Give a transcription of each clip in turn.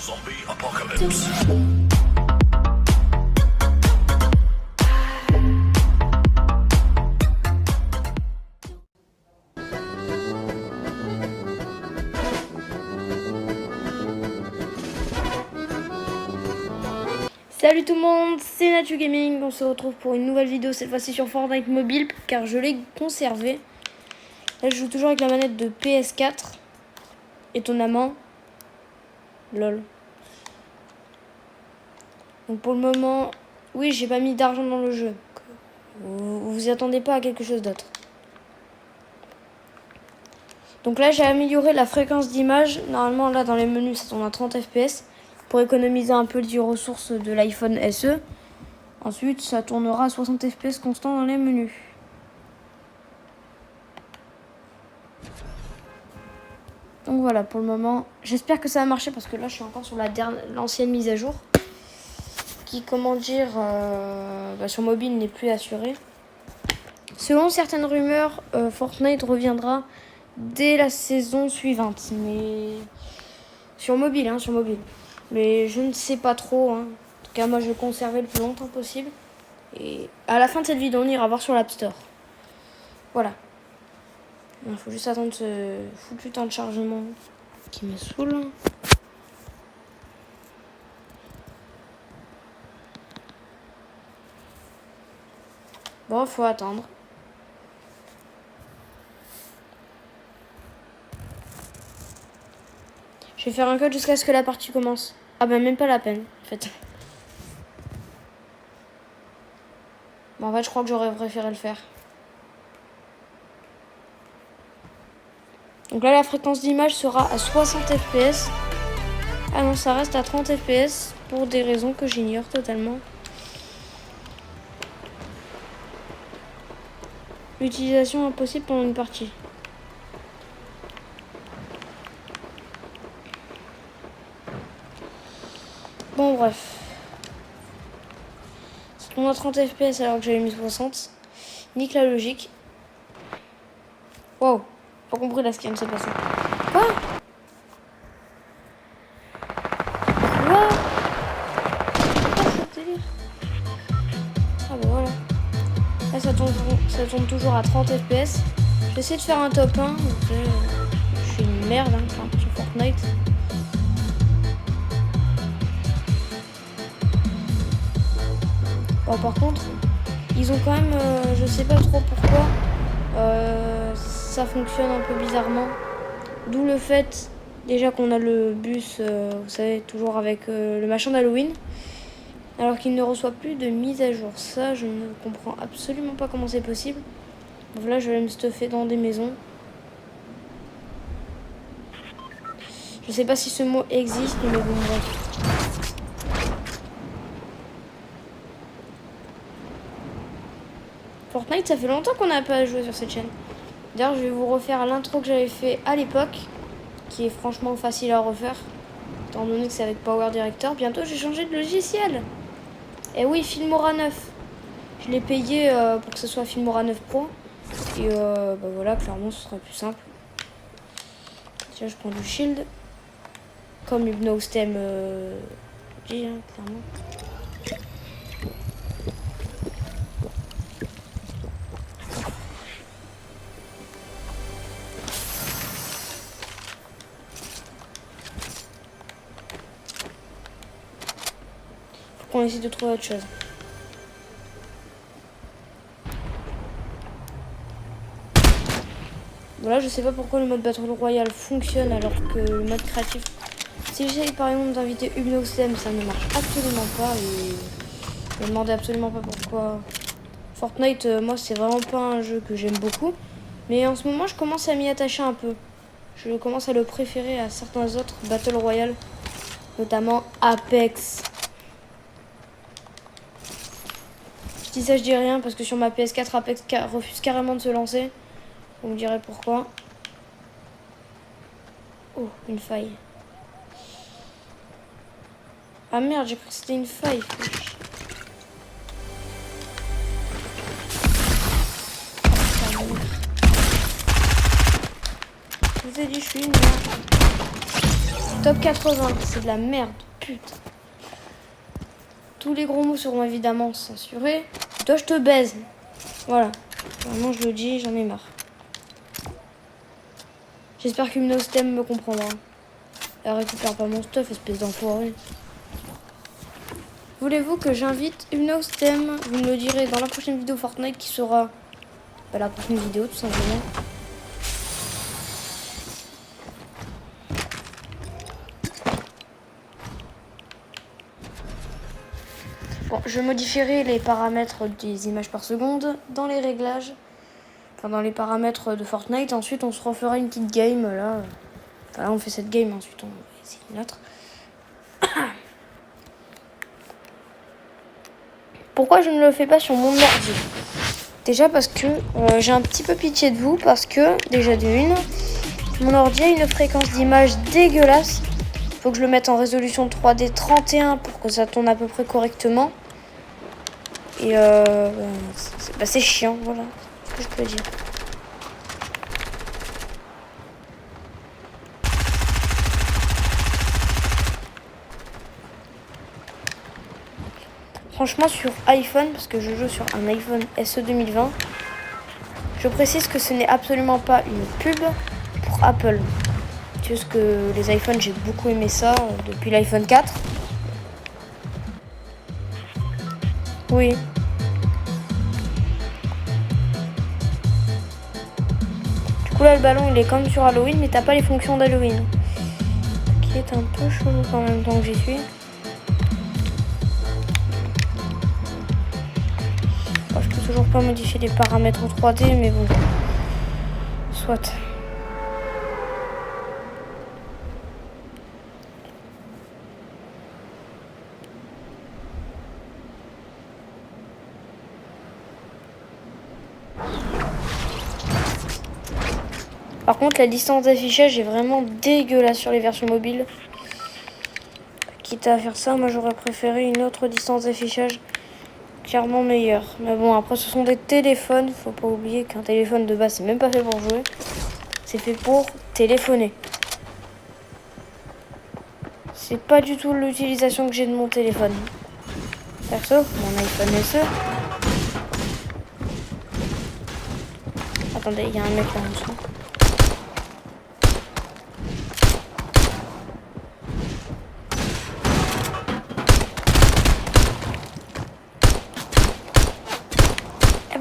Zombie apocalypse. Salut tout le monde, c'est Natu Gaming, on se retrouve pour une nouvelle vidéo, cette fois-ci sur Fortnite Mobile, car je l'ai conservé. Là je joue toujours avec la manette de PS4, étonnamment. Lol. Donc pour le moment, oui j'ai pas mis d'argent dans le jeu. Vous attendez pas à quelque chose d'autre. Donc là j'ai amélioré la fréquence d'image, normalement là dans les menus ça tourne à 30 fps. Pour économiser un peu les ressources de l'iPhone SE. Ensuite, ça tournera à 60 fps constant dans les menus. Donc voilà, pour le moment, j'espère que ça va marcher parce que là, je suis encore sur l'ancienne mise à jour. Qui, comment dire, sur mobile n'est plus assurée. Selon certaines rumeurs, Fortnite reviendra dès la saison suivante. Mais sur mobile, sur mobile. Mais je ne sais pas trop. En tout cas, moi, je vais le conserver le plus longtemps possible. Et à la fin de cette vidéo, on ira voir sur l'App Store. Voilà. Il faut juste attendre ce foutu temps de chargement qui me saoule. Bon, faut attendre. Je vais faire un code jusqu'à ce que la partie commence. Ah ben même pas la peine, en fait. Bon, en fait, je crois que j'aurais préféré le faire. Donc là, la fréquence d'image sera à 60 fps. Ah non, ça reste à 30 fps pour des raisons que j'ignore totalement. Utilisation impossible pendant une partie. Bon, bref. On a 30 fps alors que j'avais mis 60. Nique la logique. Wow. Pas compris là ce qui vient de se passer. Quoi? Quoi? Ce délire? Ah bah voilà. Là ça tourne toujours à 30 fps. J'essaie de faire un top 1. Je suis une merde sur Fortnite. Bon, par contre, ils ont quand même, je sais pas trop pourquoi, ça fonctionne un peu bizarrement. D'où le fait, déjà qu'on a le bus, vous savez, toujours avec le machin d'Halloween, alors qu'il ne reçoit plus de mise à jour. Ça, je ne comprends absolument pas comment c'est possible. Donc là, je vais me stuffer dans des maisons. Je sais pas si ce mot existe, mais bon, bref. Fortnite, ça fait longtemps qu'on n'a pas joué sur cette chaîne. D'ailleurs, je vais vous refaire l'intro que j'avais fait à l'époque, qui est franchement facile à refaire, étant donné que c'est avec Power Director. Bientôt, j'ai changé de logiciel. Et oui, Filmora 9. Je l'ai payé pour que ce soit Filmora 9 Pro. Et bah voilà, clairement, ce sera plus simple. Tiens, je prends du shield. Comme l'Hypnostem dit, clairement. On essaie de trouver autre chose. Voilà, je sais pas pourquoi le mode Battle Royale fonctionne alors que le mode créatif. Si j'essaye par exemple d'inviter Hypnostem, ça ne marche absolument pas et je me demandais absolument pas pourquoi. Fortnite, moi c'est vraiment pas un jeu que j'aime beaucoup, mais en ce moment je commence à m'y attacher un peu. Je commence à le préférer à certains autres Battle Royale, notamment Apex. Je dis ça, je dis rien parce que sur ma PS4, Apex refuse carrément de se lancer. Vous me direz pourquoi. Oh, une faille. Ah merde, j'ai cru que c'était une faille. Je vous ai dit, je suis une merde. Top 80, c'est de la merde, putain. Tous les gros mots seront évidemment censurés. Toi, je te baise. Voilà. Vraiment, je le dis, j'en ai marre. J'espère qu'Hymnostem me comprendra. Elle récupère pas mon stuff, espèce d'enfoiré. Voulez-vous que j'invite Hymnostem? Vous me le direz dans la prochaine vidéo Fortnite qui sera... la prochaine vidéo, tout simplement. Bon, je modifierai les paramètres des images par seconde dans les réglages. Enfin, dans les paramètres de Fortnite. Ensuite, on se refera une petite game, là. Enfin, là, on fait cette game, ensuite, on va essayer une autre. Pourquoi je ne le fais pas sur mon ordi? Déjà parce que j'ai un petit peu pitié de vous. Parce que, déjà d'une, mon ordi a une fréquence d'image dégueulasse. Faut que je le mette en résolution 3D 31 pour que ça tourne à peu près correctement. Et c'est chiant, voilà. C'est ce que je peux dire. Franchement, sur iPhone, parce que je joue sur un iPhone SE 2020, je précise que ce n'est absolument pas une pub pour Apple. C'est juste que les iPhones, j'ai beaucoup aimé ça depuis l'iPhone 4. Oui. Du coup, là, le ballon, il est comme sur Halloween, mais t'as pas les fonctions d'Halloween. Qui est un peu chelou quand même, tant que j'y suis. Je peux toujours pas modifier les paramètres en 3D, mais bon. Soit. Par contre, la distance d'affichage est vraiment dégueulasse sur les versions mobiles. Quitte à faire ça, moi j'aurais préféré une autre distance d'affichage clairement meilleure. Mais bon, après ce sont des téléphones. Faut pas oublier qu'un téléphone de base, c'est même pas fait pour jouer. C'est fait pour téléphoner. C'est pas du tout l'utilisation que j'ai de mon téléphone. Perso, mon iPhone SE. Attendez, il y a un mec là en dessous.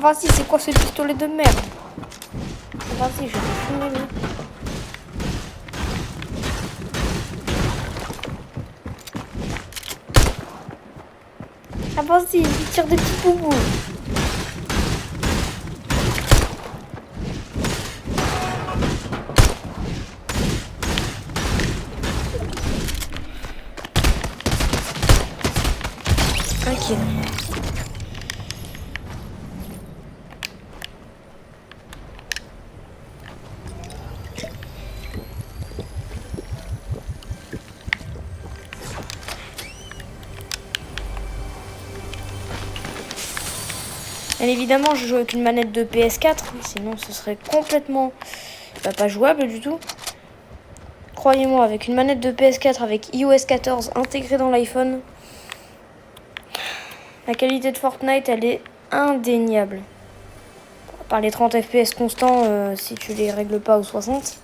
Vas-y, c'est quoi ce pistolet de merde? Vas-y, je vais fumer lui. Ah vas-y, il tire des petits boubous. Tranquille. Bien évidemment, je joue avec une manette de PS4, sinon ce serait complètement pas jouable du tout. Croyez-moi, avec une manette de PS4 avec iOS 14 intégrée dans l'iPhone, la qualité de Fortnite, elle est indéniable. Par les 30 FPS constants, si tu les règles pas aux 60.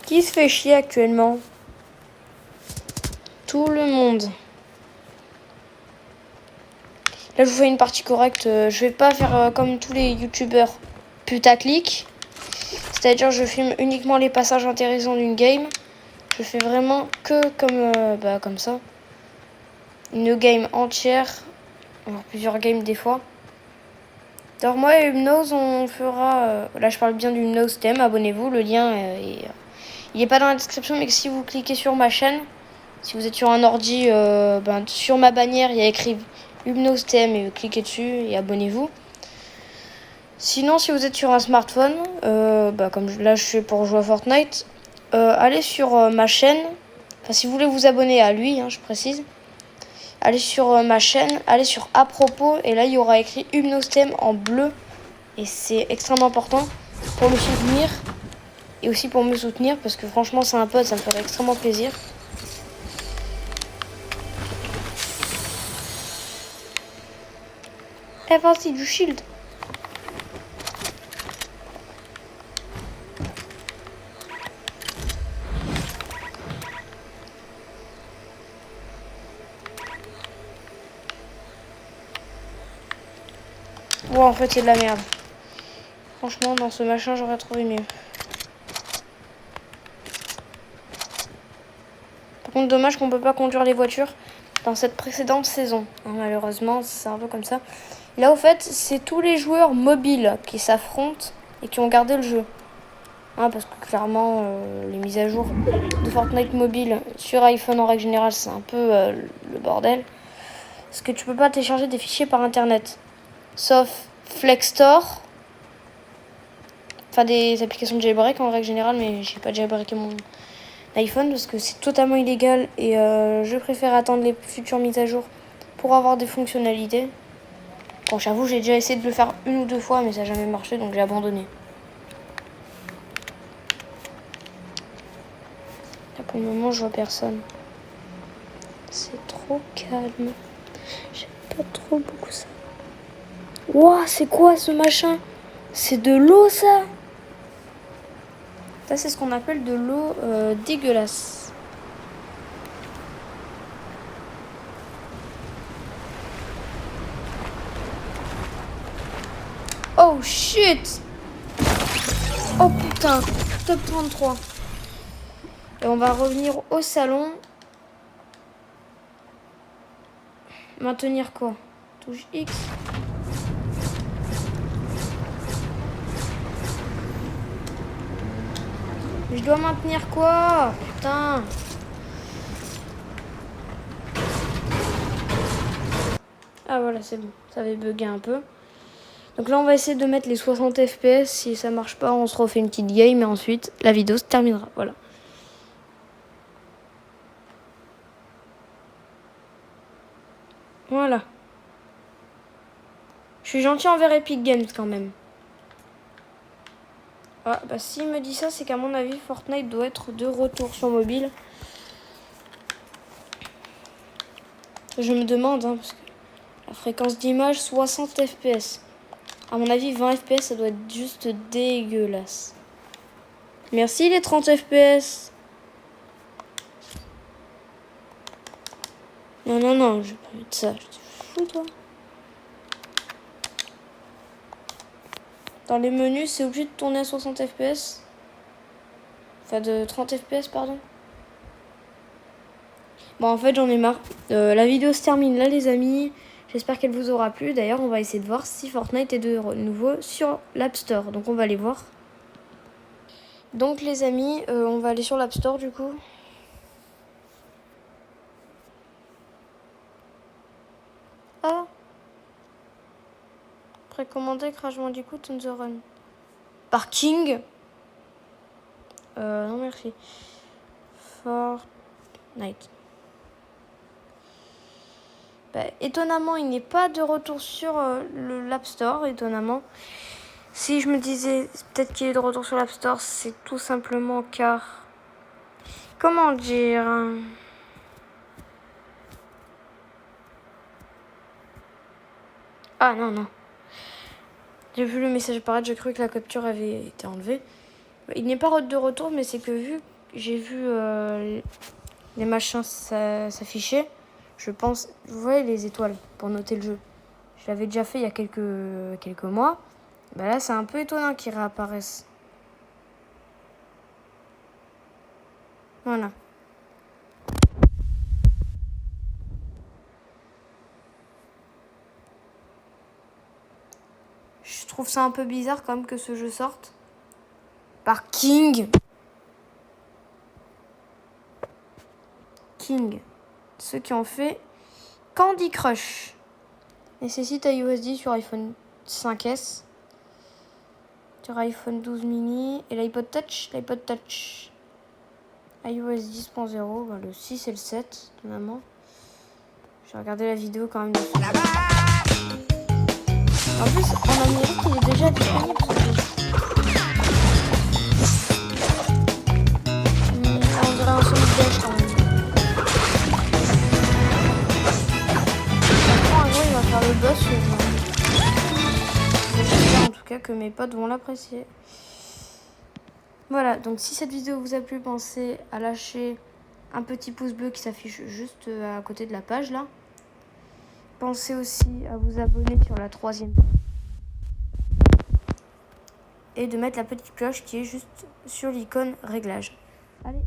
Qui se fait chier actuellement? Tout le monde. Là, je vous fais une partie correcte. Je vais pas faire comme tous les youtubeurs putaclic. C'est-à-dire, je filme uniquement les passages intéressants d'une game. Je fais vraiment que comme ça. Une game entière. Alors, plusieurs games des fois. Alors, moi et Hypnose, on fera... là, je parle bien du Hymnostem. Abonnez-vous. Le lien il n'est pas dans la description, mais que si vous cliquez sur ma chaîne, si vous êtes sur un ordi, sur ma bannière, il y a écrit Hymnostem et cliquez dessus et abonnez-vous. Sinon, si vous êtes sur un smartphone, comme là je fais pour jouer à Fortnite, allez sur ma chaîne. Enfin, si vous voulez vous abonner à lui, je précise. Allez sur ma chaîne, allez sur à propos, et là il y aura écrit Hypnostem en bleu. Et c'est extrêmement important pour le soutenir et aussi pour me soutenir parce que franchement c'est un pote, ça me ferait extrêmement plaisir. Eh vas-y, du shield. Ouais, en fait c'est de la merde. Franchement dans ce machin j'aurais trouvé mieux. Par contre dommage qu'on peut pas conduire les voitures dans cette précédente saison. Malheureusement c'est un peu comme ça. Là au fait c'est tous les joueurs mobiles qui s'affrontent et qui ont gardé le jeu. Parce que clairement les mises à jour de Fortnite mobile sur iPhone en règle générale c'est un peu le bordel. Parce que tu peux pas télécharger des fichiers par internet. Sauf Flex Store. Enfin des applications de jailbreak en règle générale, mais j'ai pas jailbreaké mon iPhone parce que c'est totalement illégal et je préfère attendre les futures mises à jour pour avoir des fonctionnalités. Bon, j'avoue, j'ai déjà essayé de le faire 1 ou 2 fois, mais ça n'a jamais marché, donc j'ai abandonné. Là, pour le moment, je vois personne. C'est trop calme. J'aime pas trop beaucoup ça. Ouah, c'est quoi ce machin? C'est de l'eau, ça? Ça, c'est ce qu'on appelle de l'eau dégueulasse. Oh shit! Oh putain, top 33. Et on va revenir au salon. Maintenir quoi? Touche X. Je dois maintenir quoi? Putain. Ah voilà, c'est bon. Ça avait bugué un peu. Donc là, on va essayer de mettre les 60 FPS. Si ça marche pas, on se refait une petite game et ensuite, la vidéo se terminera. Voilà. Voilà. Je suis gentil envers Epic Games quand même. Ah, bah s'il me dit ça, c'est qu'à mon avis, Fortnite doit être de retour sur mobile. Je me demande, parce que la fréquence d'image, 60 FPS. À mon avis, 20 FPS, ça doit être juste dégueulasse. Merci les 30 FPS. Non, non, non, je vais pas mettre ça. Je te fous, toi. Dans les menus, c'est obligé de tourner à 60 FPS. Enfin, de 30 FPS, pardon. Bon, en fait, j'en ai marre. La vidéo se termine là, les amis. J'espère qu'elle vous aura plu. D'ailleurs, on va essayer de voir si Fortnite est de nouveau sur l'App Store. Donc, on va aller voir. Donc, les amis, on va aller sur l'App Store, du coup. Ah! Précommandé Crash Bandicoot on the Run. Par King. Non, merci. Fortnite. Étonnamment, il n'est pas de retour sur l'App Store, étonnamment. Si je me disais peut-être qu'il est de retour sur l'App Store, c'est tout simplement car... Comment dire? Ah non, non. J'ai vu le message apparaître, j'ai cru que la capture avait été enlevée. Il n'est pas de retour, mais c'est que vu j'ai vu les machins s'afficher, je pense... Vous voyez les étoiles pour noter le jeu. Je l'avais déjà fait il y a quelques mois. Là, c'est un peu étonnant qu'ils réapparaissent. Voilà. Je trouve ça un peu bizarre quand même que ce jeu sorte. Par King. Ceux qui ont fait Candy Crush. Nécessite iOS 10 sur iPhone 5S. Sur iPhone 12 mini et l'iPod Touch. L'iPod Touch iOS 10.0, bah, le 6 et le 7 de maman. J'ai regardé la vidéo quand même. En plus, en Amérique, il est déjà disponible. On dirait un son de beige quand même. Après, un jour, il va faire le boss. J'espère en tout cas que mes potes vont l'apprécier. Voilà, donc si cette vidéo vous a plu, pensez à lâcher un petit pouce bleu qui s'affiche juste à côté de la page là. Pensez aussi à vous abonner sur la 3e page. Et de mettre la petite cloche qui est juste sur l'icône réglage. Allez.